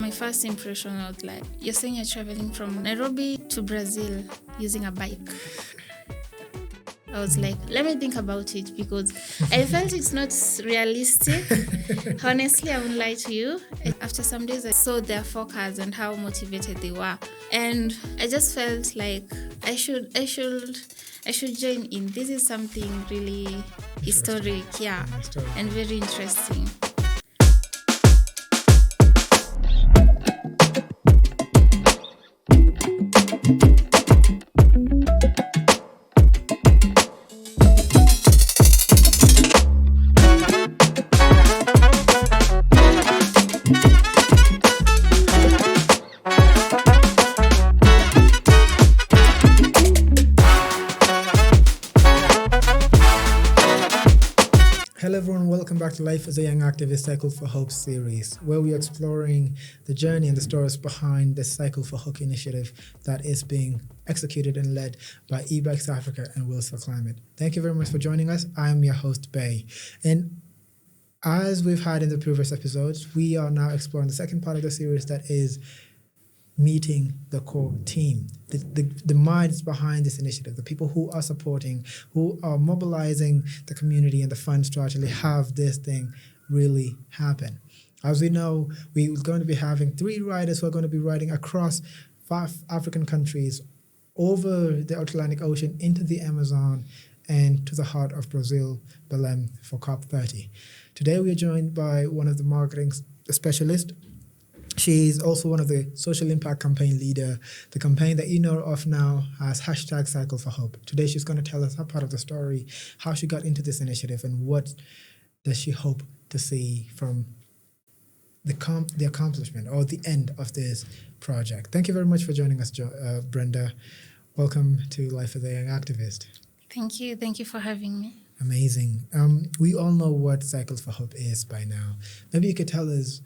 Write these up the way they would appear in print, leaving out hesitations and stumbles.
my first impression was like, you're saying you're traveling from Nairobi to Brazil using a bike. I was like, let me think about it, because I felt it's not realistic. Honestly, I won't lie to you. After some days, I saw their focus and how motivated they were. And I just felt like I should join in. This is something really historic, and very interesting. Hello everyone, welcome back to Life as a Young Activist Cycle for Hope series, where we are exploring the journey and the stories behind the Cycle for Hope initiative that is being executed and led by eBikes Africa and Wheels for Climate. Thank you very much for joining us. I am your host, Bay. And as we've had in the previous episodes, we are now exploring the second part of the series that is meeting the core team, the minds behind this initiative, the people who are supporting, who are mobilizing the community and the funds to actually have this thing really happen. As we know, we're going to be having 3 riders who are going to be riding across 5 African countries, over the Atlantic Ocean, into the Amazon, and to the heart of Brazil, Belém, for COP30. Today we are joined by one of the marketing specialists. She's also one of the social impact campaign leader. The campaign that you know of now has hashtag Cycle for Hope. Today she's going to tell us her part of the story, how she got into this initiative, and what does she hope to see from the accomplishment or the end of this project. Thank you very much for joining us, Brenda. Welcome to Life as a Young Activist. Thank you. Thank you for having me. Amazing. We all know what Cycle for Hope is by now. Maybe you could tell us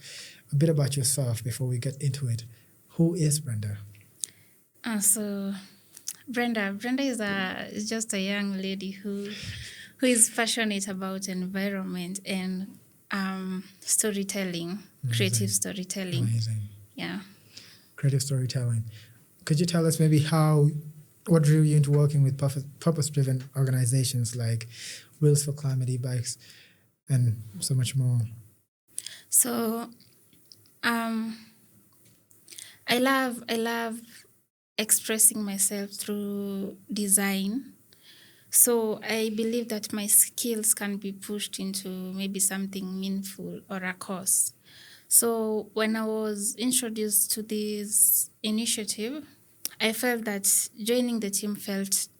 a bit about yourself before we get into it. Who is Brenda? So Brenda is just a young lady who is passionate about environment and storytelling. Amazing. Creative storytelling. Amazing. Yeah. Creative storytelling. Could you tell us maybe what drew you into working with purpose-driven organizations like Wheels for Climate, e-bikes, and so much more? So I love expressing myself through design. So I believe that my skills can be pushed into maybe something meaningful or a cause. So when I was introduced to this initiative, I felt that joining the team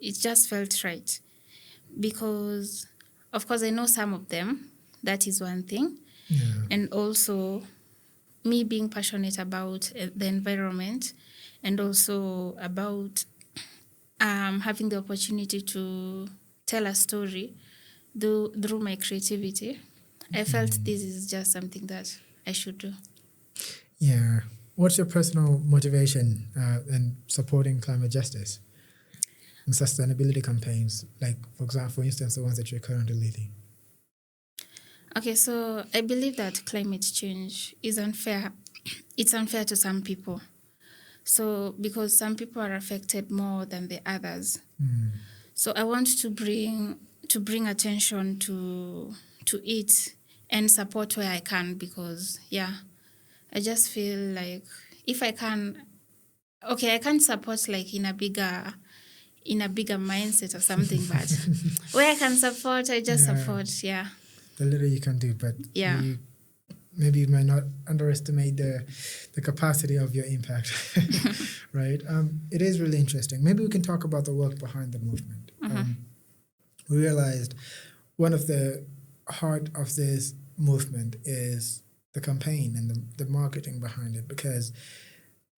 just felt right. Because, of course, I know some of them. That is one thing. Yeah. And also me being passionate about the environment, and also about having the opportunity to tell a story through my creativity. I felt this is just something that I should do. Yeah. What's your personal motivation in supporting climate justice and sustainability campaigns, like, for instance, the ones that you're currently leading? Okay, so I believe that climate change is unfair. It's unfair to some people. So because some people are affected more than the others. So I want to bring attention to it and support where I can, because I just feel like if I can, I can't support like in a bigger mindset or something, but where I can support, I just support. Yeah. The little you can do, but maybe you might not underestimate the capacity of your impact, right? It is really interesting. Maybe we can talk about the work behind the movement. We realized one of the heart of this movement is the campaign and the marketing behind it, because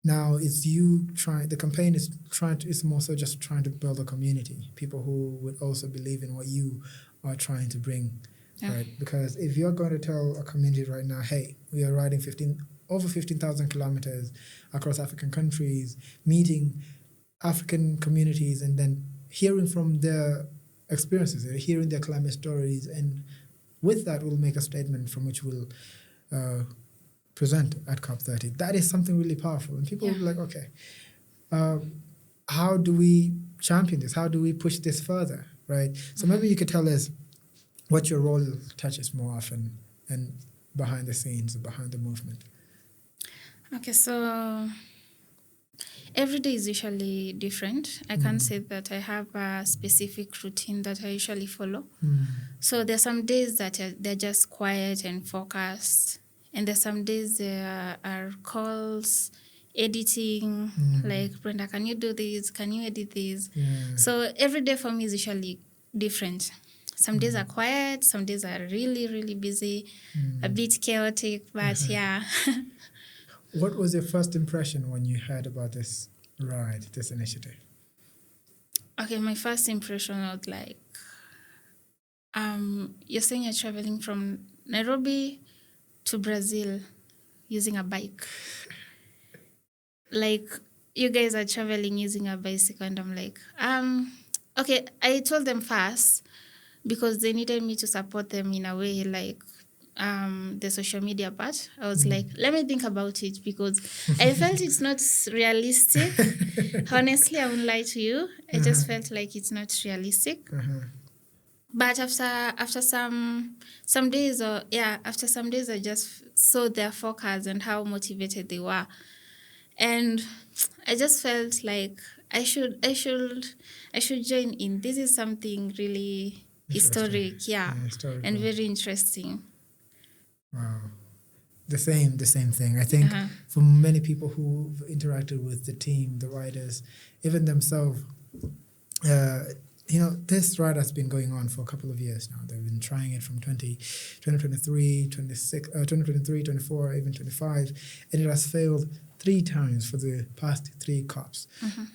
now it's the campaign is it's more so just trying to build a community, people who would also believe in what you are trying to bring. Right, because if you're going to tell a community right now, hey, we are riding over 15,000 kilometers across African countries, meeting African communities, and then hearing from their experiences, hearing their climate stories, and with that we'll make a statement from which we'll present at COP30. That is something really powerful. And people will be like, okay, how do we champion this? How do we push this further, right? So maybe you could tell us what your role touches more often and behind the scenes, behind the movement. Okay, so every day is usually different. I can't say that I have a specific routine that I usually follow. So there's some days that they're just quiet and focused, and there's some days there are calls, editing, like, Brenda, can you do this? Can you edit this? Yeah. So every day for me is usually different. Some days are quiet, some days are really, really busy, a bit chaotic, but yeah. What was your first impression when you heard about this ride, this initiative? Okay, my first impression was like, you're saying you're traveling from Nairobi to Brazil using a bike. Like, you guys are traveling using a bicycle, and I'm like, okay, I told them first because they needed me to support them in a way, like, the social media part. I was like, let me think about it, because I felt it's not realistic. Honestly, I won't lie to you. I just felt like it's not realistic. But after some days, after some days, I just saw their focus and how motivated they were, and I just felt like I should join in. This is something really historic, Historical. and very interesting. Wow. The same thing. I think for many people who've interacted with the team, the riders, even themselves, this ride has been going on for a couple of years now. They've been trying it from 2023, 24, even 25, and it has failed 3 times for the past 3 COPs,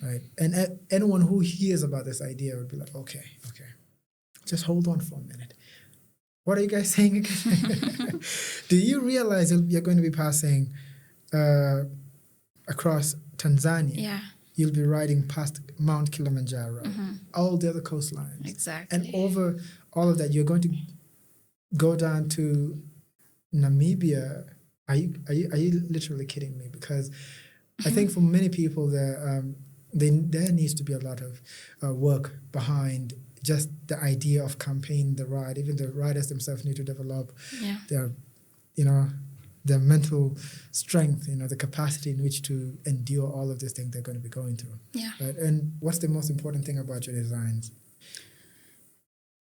right? And anyone who hears about this idea would be like, okay, just hold on for a minute. What are you guys saying again? Do you realize you're going to be passing across Tanzania? Yeah. You'll be riding past Mount Kilimanjaro, all the other coastlines. Exactly. And over all of that, you're going to go down to Namibia. Are you literally kidding me? Because I think for many people there needs to be a lot of work behind just the idea of campaigning the ride. Even the riders themselves need to develop their mental strength, the capacity in which to endure all of these things they're going to be going through. Yeah. Right? And what's the most important thing about your designs?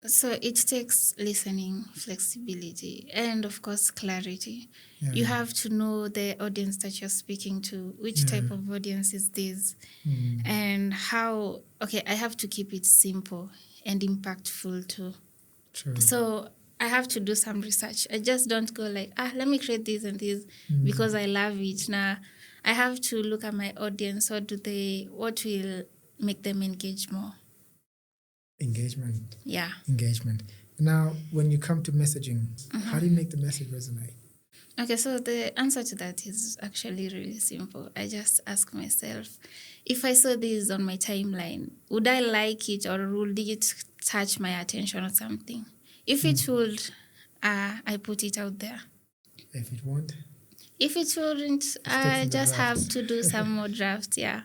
So it takes listening, flexibility, and of course clarity. Yeah. You have to know the audience that you're speaking to, which type of audience is this, and how, I have to keep it simple and impactful too. True. So I have to do some research. I just don't go like, let me create this and this because I love it. Now, I have to look at my audience. What will make them engage more? Engagement. Yeah. Engagement. Now, when you come to messaging, how do you make the message resonate? Okay, so the answer to that is actually really simple. I just ask myself, if I saw this on my timeline, would I like it, or would it touch my attention or something? If it would, I put it out there. If it won't? If it wouldn't, I just have to do some more drafts, yeah.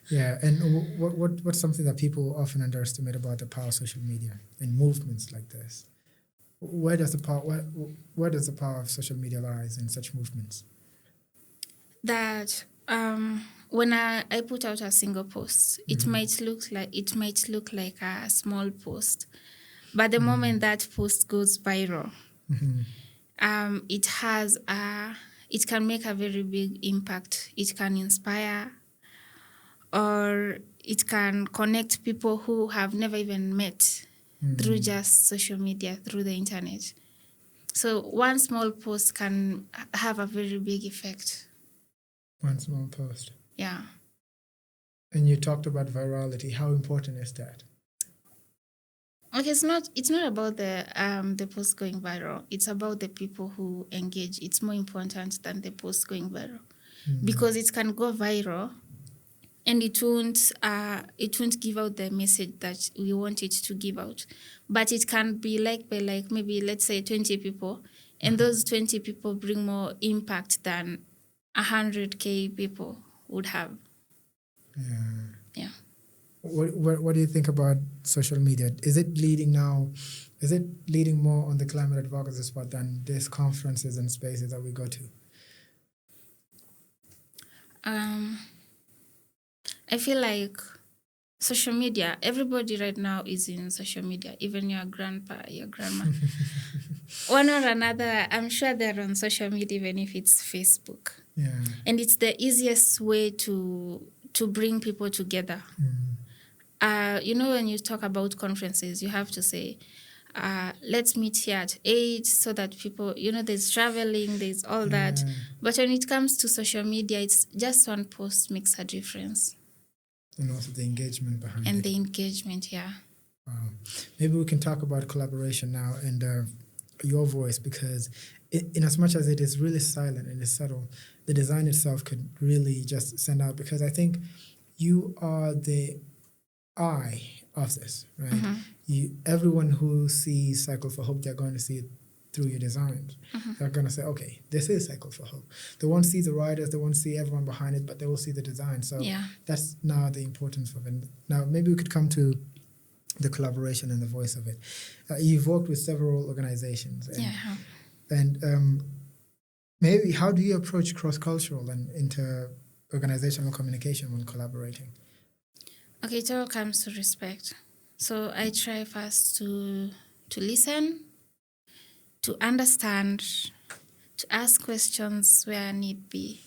Yeah, and what's something that people often underestimate about the power of social media and movements like this? Where does the power of social media lies in such movements? That when I put out a single post, it might look like a small post, but the moment that post goes viral, it can make a very big impact. It can inspire, or it can connect people who have never even met through just social media, through the internet. So one small post can have a very big effect. One small post. Yeah. And you talked about virality. How important is that? Okay, it's not about the post going viral. It's about the people who engage. It's more important than the post going viral, because it can go viral, and it won't give out the message that we want it to give out. But it can be liked by maybe, let's say, 20 people, and those 20 people bring more impact than 100K people would have. Yeah. What do you think about social media? Is it leading more on the climate advocacy spot than these conferences and spaces that we go to? I feel like social media, everybody right now is in social media, even your grandpa, your grandma. One or another, I'm sure they're on social media, even if it's Facebook. Yeah. And it's the easiest way to bring people together. When you talk about conferences, you have to say, let's meet here at 8 so that people, there's traveling, there's all that. But when it comes to social media, it's just one post makes a difference. And also the engagement behind it. And the engagement, yeah. Wow. Maybe we can talk about collaboration now and your voice, because in as much as it is really silent and it's subtle, the design itself could really just send out, because I think you are the eye of this, right? Everyone who sees Cycle for Hope, they're going to see it through your designs. They're going to say, okay, this is Cycle for Hope. They won't see the writers, they won't see everyone behind it, but they will see the design. So that's now the importance of it. Now, maybe we could come to the collaboration and the voice of it. You've worked with several organizations. And maybe how do you approach cross-cultural and inter-organizational communication when collaborating? Okay, it all comes to respect. So I try first to listen, to understand, to ask questions where need be.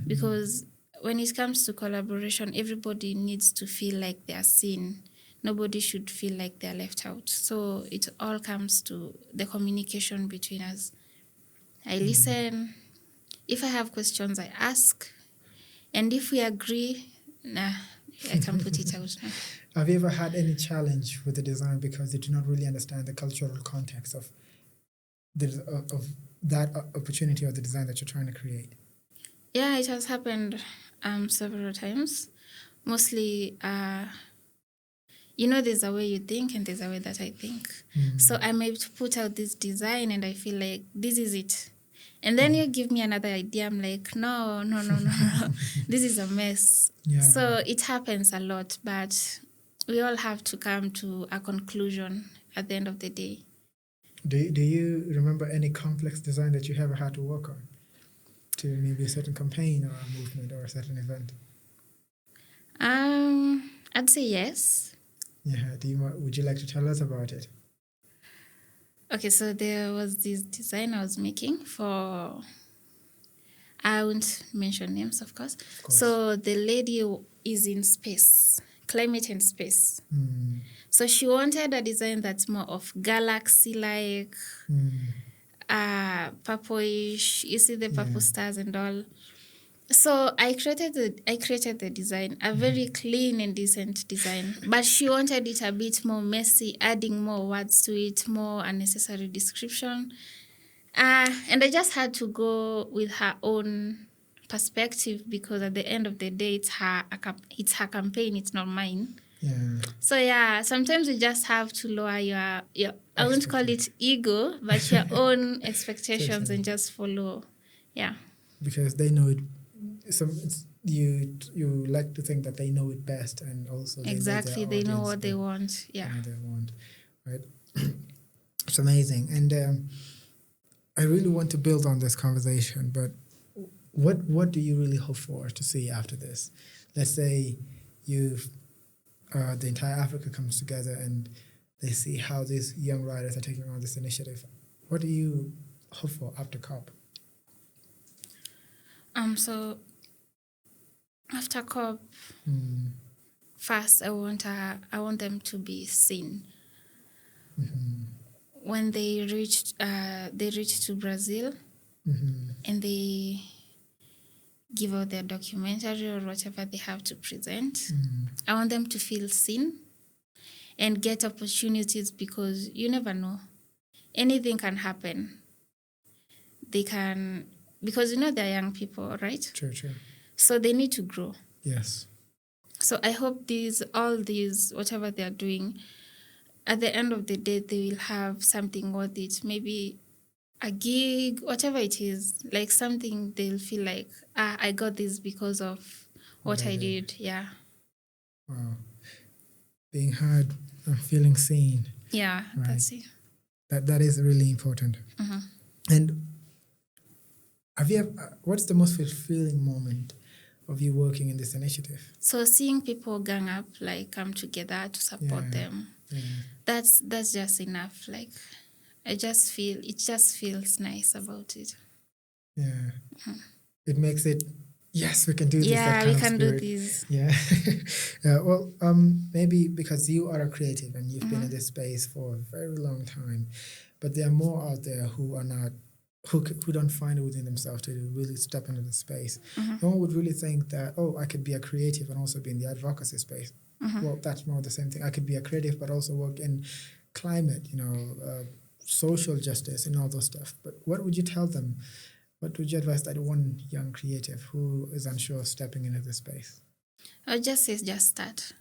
Because when it comes to collaboration, everybody needs to feel like they are seen. Nobody should feel like they're left out. So it all comes to the communication between us. I listen. If I have questions, I ask. And if we agree, I can put it out. Have you ever had any challenge with the design because you do not really understand the cultural context of that opportunity or the design that you're trying to create? Yeah, it has happened several times. Mostly, there's a way you think and there's a way that I think. So I may put out this design and I feel like this is it. And then you give me another idea. I'm like, no. This is a mess. Yeah. So it happens a lot, but we all have to come to a conclusion at the end of the day. Do you remember any complex design that you ever had to work on to maybe a certain campaign or a movement or a certain event? I'd say yes. Yeah. Would you like to tell us about it? Okay, so there was this design I was making for, I won't mention names, of course. So the lady is in space, climate and space. So she wanted a design that's more of galaxy-like, purplish. You see the purple stars and all. So I created the design, a very clean and decent design. But she wanted it a bit more messy, adding more words to it, more unnecessary description. And I just had to go with her own perspective, because at the end of the day, it's her campaign, it's not mine. Yeah. So sometimes you just have to lower your I won't call it ego, but your own expectations and just follow. Yeah. Because they know it. You like to think that they know it best, and also they know what they want. Yeah. They want, right? It's amazing, and I really want to build on this conversation. But what do you really hope for to see after this? Let's say the entire Africa comes together and they see how these young writers are taking on this initiative. What do you hope for after COP? So after COP, first I want them to be seen. When they reach to Brazil, and they give out their documentary or whatever they have to present, I want them to feel seen and get opportunities, because you never know. Anything can happen. They can, because they're young people, right? True. So they need to grow. Yes. So I hope all these, whatever they are doing, at the end of the day, they will have something worth it. Maybe a gig, whatever it is, like something they'll feel like, I got this because of what I did. Yeah. Wow. Being heard and feeling seen. Yeah, Right. that's it. That is really important. Mm-hmm. And have you what's the most fulfilling moment of you working in this initiative? So seeing people gang up, like come together to support them, that's just enough. Like it just feels nice about it. Yeah. It makes it, yes, we can do this. Yeah, that we kind can of do spirit. this. Yeah. Well, maybe because you are a creative and you've been in this space for a very long time, but there are more out there who are not, who don't find it within themselves to really step into the space. No one would really think that, oh, I could be a creative and also be in the advocacy space. Well, that's more the same thing. I could be a creative but also work in climate, social justice and all those stuff. But what would you tell them? What would you advise that one young creative who is unsure of stepping into the space? I would just say just start.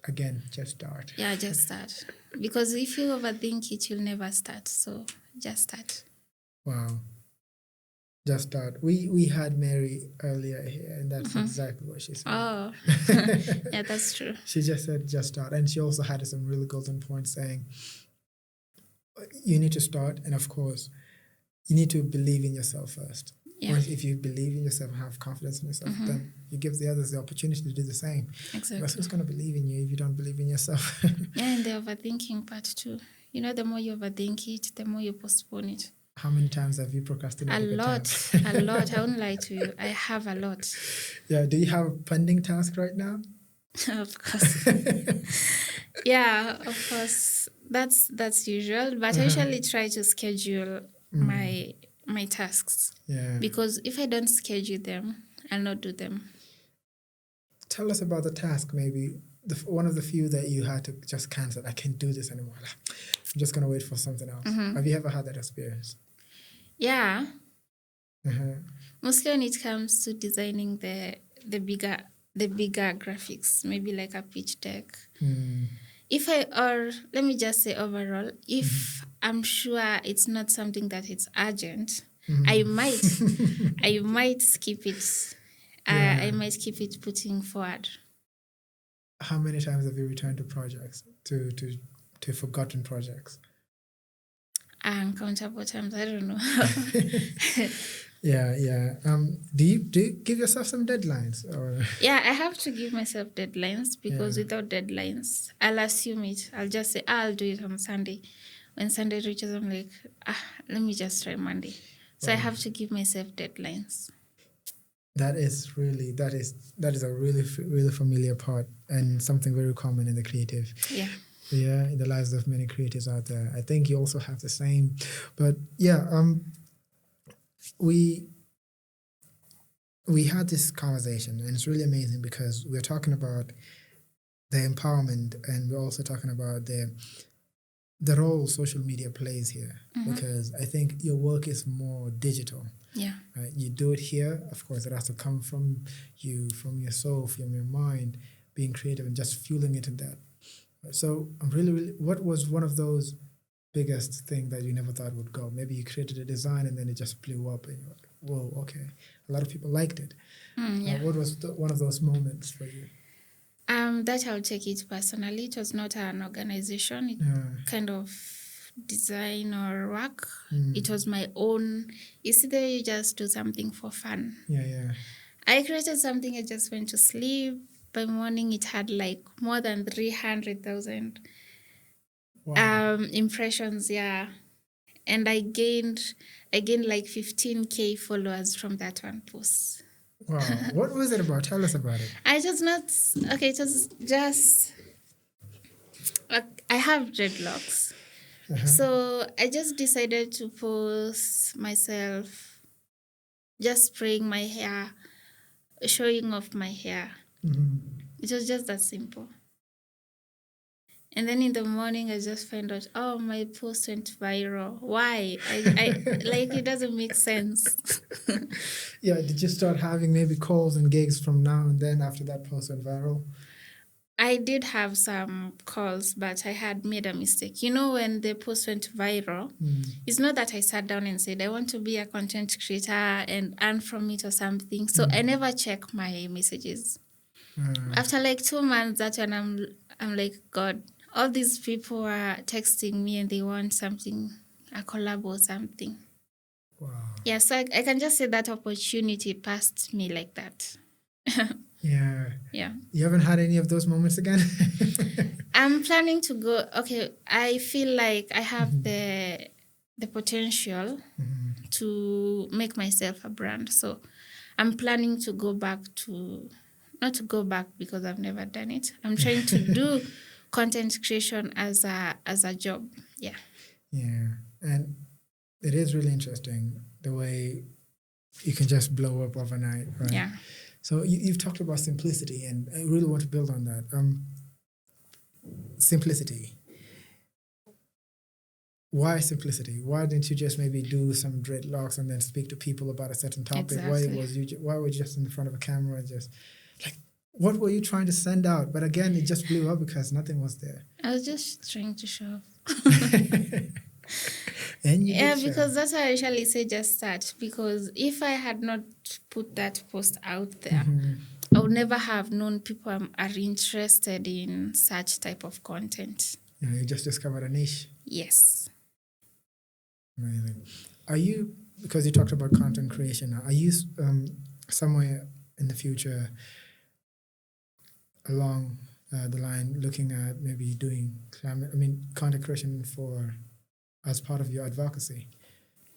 Again, just start. Yeah, just start. Because if you overthink it, you'll never start. So just start. Wow. Just start. We had Mary earlier here, and that's exactly what she said. Oh, yeah, that's true. She just said just start. And she also had some really golden points saying, you need to start, and of course, you need to believe in yourself first. Yeah. Once if you believe in yourself and have confidence in yourself, then you give the others the opportunity to do the same. Exactly. Because who's going to believe in you if you don't believe in yourself? Yeah, and the overthinking part too. The more you overthink it, the more you postpone it. How many times have you procrastinated? A lot. I won't lie to you. I have a lot. Yeah. Do you have a pending task right now? Of course. Yeah, of course. That's usual. But I usually try to schedule my tasks. Yeah. Because if I don't schedule them, I'll not do them. Tell us about the task, maybe one of the few that you had to just cancel. I can't do this anymore. I'm just going to wait for something else. Have you ever had that experience? Yeah. Mostly when it comes to designing the bigger graphics, maybe like a pitch deck. Let me just say overall, if I'm sure it's not something that it's urgent, I might skip it. I might keep it putting forward. How many times have you returned to projects, to forgotten projects? Uncountable times. I don't know. Yeah. Do you give yourself some deadlines, or? Yeah, I have to give myself deadlines because without deadlines, I'll assume it. I'll just say, I'll do it on Sunday. When Sunday reaches, I'm like, let me just try Monday. So I have to give myself deadlines. That is a really familiar part and something very common in the creative. Yeah. Yeah, in the lives of many creators out there. I think you also have the same. But yeah, we had this conversation, and it's really amazing because we're talking about the empowerment, and we're also talking about the role social media plays here. Because I think your work is more digital. Yeah. Right? You do it here. Of course, it has to come from you, from your soul, from your mind, being creative and just fueling it in that. So I'm really, what was one of those biggest thing that you never thought would go? Maybe you created a design and then it just blew up and you're like, whoa, okay. A lot of people liked it. What was one of those moments for you? That I'll take it personally. It was not an organization. It kind of design or work. It was my own. You see, there you just do something for fun. Yeah. I created something. I just went to sleep. By morning, it had like more than 300,000 impressions. Yeah, and I gained like 15K followers from that one post. Wow, what was it about? Tell us about it. It was just I have dreadlocks. So I just decided to post myself just spraying my hair, showing off my hair. It was just that simple. And then in the morning, I just find out, my post went viral. Why? I like, it doesn't make sense. Yeah, did you start having maybe calls and gigs from now and then after that post went viral? I did have some calls, but I had made a mistake. You know, when the post went viral, it's not that I sat down and said, I want to be a content creator and earn from it or something. So I never check my messages. After like 2 months, that's when I'm like, God, all these people are texting me and they want something, a collab or something. Wow. Yeah, so I can just say that opportunity passed me like that. Yeah. Yeah. You haven't had any of those moments again? I'm planning to go. Okay, I feel like I have the potential to make myself a brand. So I'm planning to go back to, not to go back because I've never done it. I'm trying to do content creation as a job. Yeah. Yeah. And it is really interesting the way you can just blow up overnight, right? Yeah. So you've talked about simplicity, and I really want to build on that. Simplicity. Why simplicity? Why didn't you just maybe do some dreadlocks and then speak to people about a certain topic? Exactly. Why were you just in front of a camera and just like what were you trying to send out? But again, it just blew up because nothing was there. I was just trying to show off. And you Yeah, did share. because that's why I usually say just start. Because if I had not put that post out there, I would never have known people are interested in such type of content. Yeah, you just discovered a niche. Yes. Amazing. Are you, because you talked about content creation, are you somewhere in the future along the line looking at maybe doing content creation for as part of your advocacy?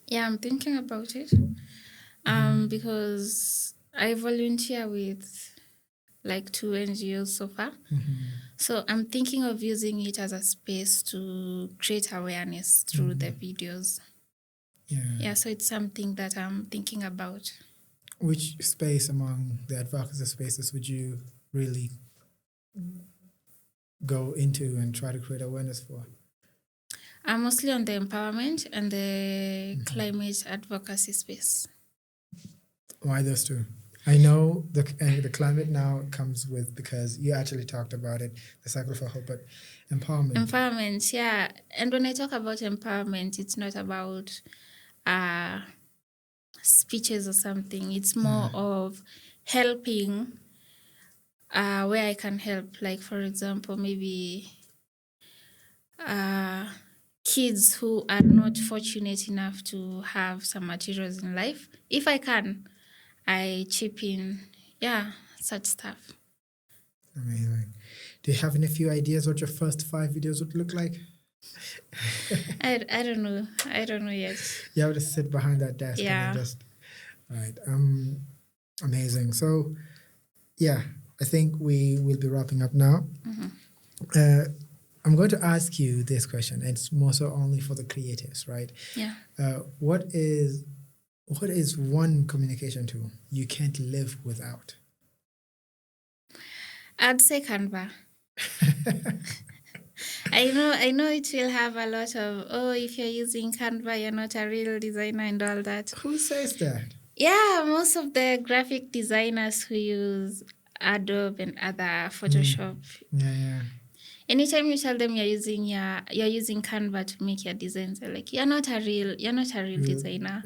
Yeah, I'm thinking about it. Because I volunteer with like 2 NGOs so far. So I'm thinking of using it as a space to create awareness through the videos. Yeah, so it's something that I'm thinking about. Which space among the advocacy spaces would you really go into and try to create awareness for? I'm mostly on the empowerment and the climate advocacy space. Why those two? I know the climate now comes with, because you actually talked about it, the Cycle for Hope, but empowerment. Empowerment, yeah. And when I talk about empowerment, it's not about speeches or something. It's more of helping where I can help. Like, for example, maybe kids who are not fortunate enough to have some materials in life. If I can, I chip in, such stuff. Amazing. Do you have any few ideas what your first 5 videos would look like? I don't know. I don't know yet. You have to sit behind that desk and then just, right. Amazing. So, yeah, I think we will be wrapping up now. I'm going to ask you this question. It's more so only for the creatives, right? Yeah. What is one communication tool you can't live without? I'd say Canva. I know it will have a lot of, if you're using Canva, you're not a real designer and all that. Who says that? Yeah, most of the graphic designers who use Adobe and other Photoshop. Yeah. Anytime you tell them you're using Canva to make your designs, they're like, you're not a real designer.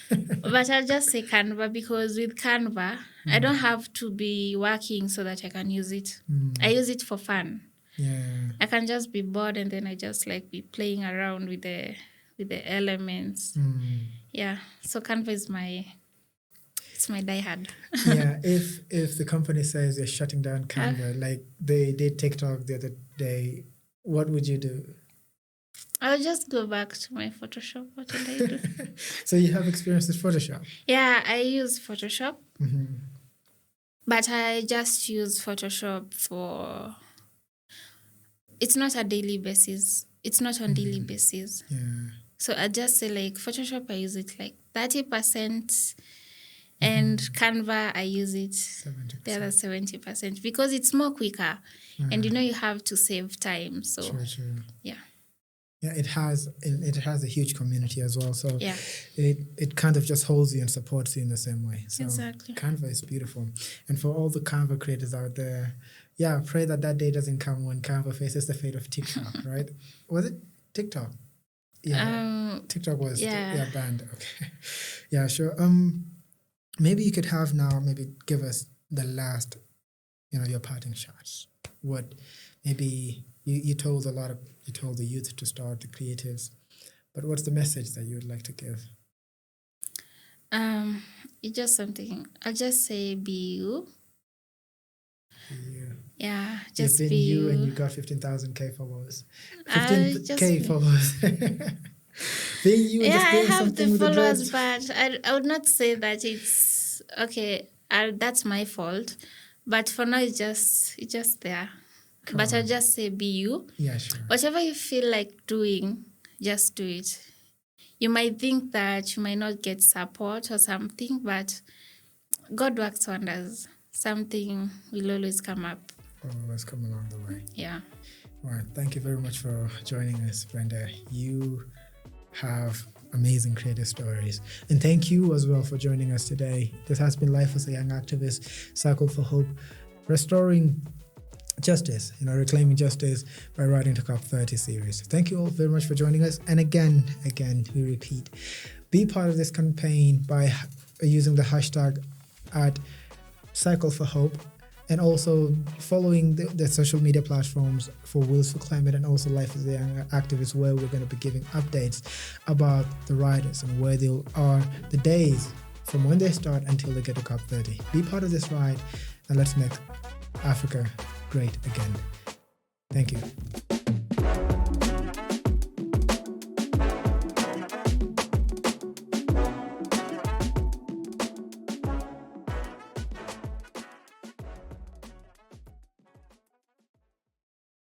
But I'll just say Canva because with Canva, I don't have to be working so that I can use it. I use it for fun. Yeah. I can just be bored and then I just like be playing around with the elements. Yeah. So Canva is my diehard. Yeah. If the company says they're shutting down Canva, like they did TikTok the other day, what would you do? I'll just go back to my Photoshop. What did I do? So you have experience with Photoshop? Yeah, I use Photoshop. But I just use Photoshop for... It's not a daily basis. It's not on daily basis. Yeah. So I just say like Photoshop, I use it like 30%. And Canva, I use it 70%. the other 70% because it's more quicker. And you have to save time. So True. yeah. Yeah, it has a huge community as well. So Yeah, it kind of just holds you and supports you in the same way. So exactly. Canva is beautiful. And for all the Canva creators out there, yeah, pray that day doesn't come when Canva faces the fate of TikTok, right? Was it TikTok? Yeah, TikTok was Yeah. banned. Okay. Yeah, sure. Maybe you could have now, maybe give us the last, your parting shots. What maybe you told the youth to start, the creatives, but what's the message that you would like to give? It's just something. I'll just say be you. You, Yeah, you've just been be you and you. you got 15,000 K followers. Just 15K be. followers. Being you and Yeah, just I doing have the something with the followers, dreads. but I would not say that it's okay. That's my fault. But for now, it's just there. Come But I'll on. just say be you. Yeah, sure. Whatever you feel like doing, just do it. You might think that you might not get support or something, but God works wonders. Something will always come up. Always come along the way. Yeah. All right. Thank you very much for joining us, Brenda. You have amazing creative stories. And thank you as well for joining us today. This has been Life as a Young Activist, Cycle for Hope, restoring justice, reclaiming justice by writing to COP30 series. Thank you all very much for joining us. And again, we repeat, be part of this campaign by using the hashtag at CycleForHope, and also following the social media platforms for Wheels for Climate and also Life as a Young Activist, where we're going to be giving updates about the riders and where they are, the days from when they start until they get to COP30. Be part of this ride and let's make Africa great again. Thank you.